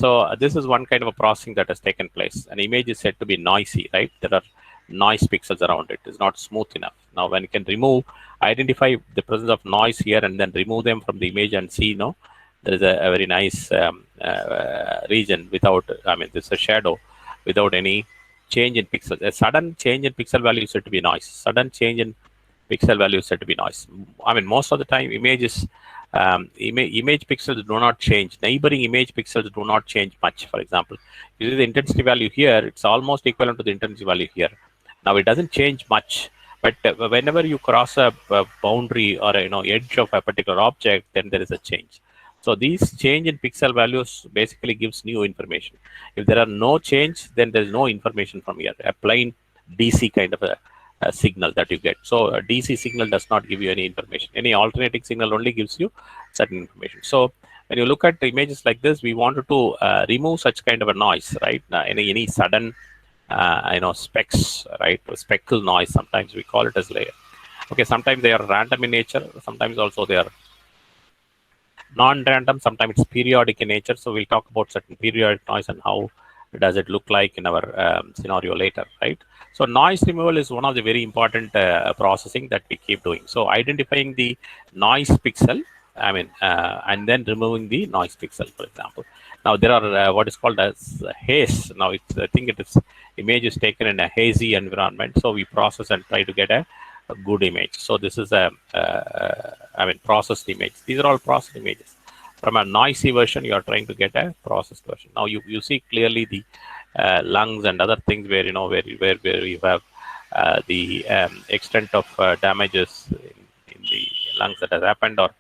So this is one kind of a processing that has taken place. An image is said to be noisy, right? There are noise pixels around it. It's not smooth enough. Now, when you can identify the presence of noise here and then remove them from the image and see, there is a very nice region without, there's a shadow without any change in pixels. A sudden change in pixel value is said to be noise. Sudden change in pixel value is said to be noise. Most of the time, image pixels do not change. Neighboring image pixels do not change much. For example, you see the intensity value here, it's almost equivalent to the intensity value here. Now, it doesn't change much, but whenever you cross a boundary or edge of a particular object, then there is a change. So these change in pixel values basically gives new information. If there are no change, then there is no information from here. A plain DC kind of a signal that you get. So a DC signal does not give you any information. Any alternating signal only gives you certain information. So when you look at images like this, we wanted to remove such kind of a noise, right? Any sudden specks, right? Speckle noise, sometimes we call it as layer. Okay, sometimes they are random in nature, sometimes also they are non-random, sometimes it's periodic in nature. So we'll talk about certain periodic noise and how does it look like in our scenario later, right? So noise removal is one of the very important processing that we keep doing. So identifying the noise pixel, and then removing the noise pixel, for example. Now there are what is called as haze. Now I think it is image is taken in a hazy environment. So we process and try to get a good image. So this is a processed image. These are all processed images. From a noisy version, you are trying to get a processed version. Now you see clearly the lungs and other things where where you have the extent of damages in the lungs that has happened, or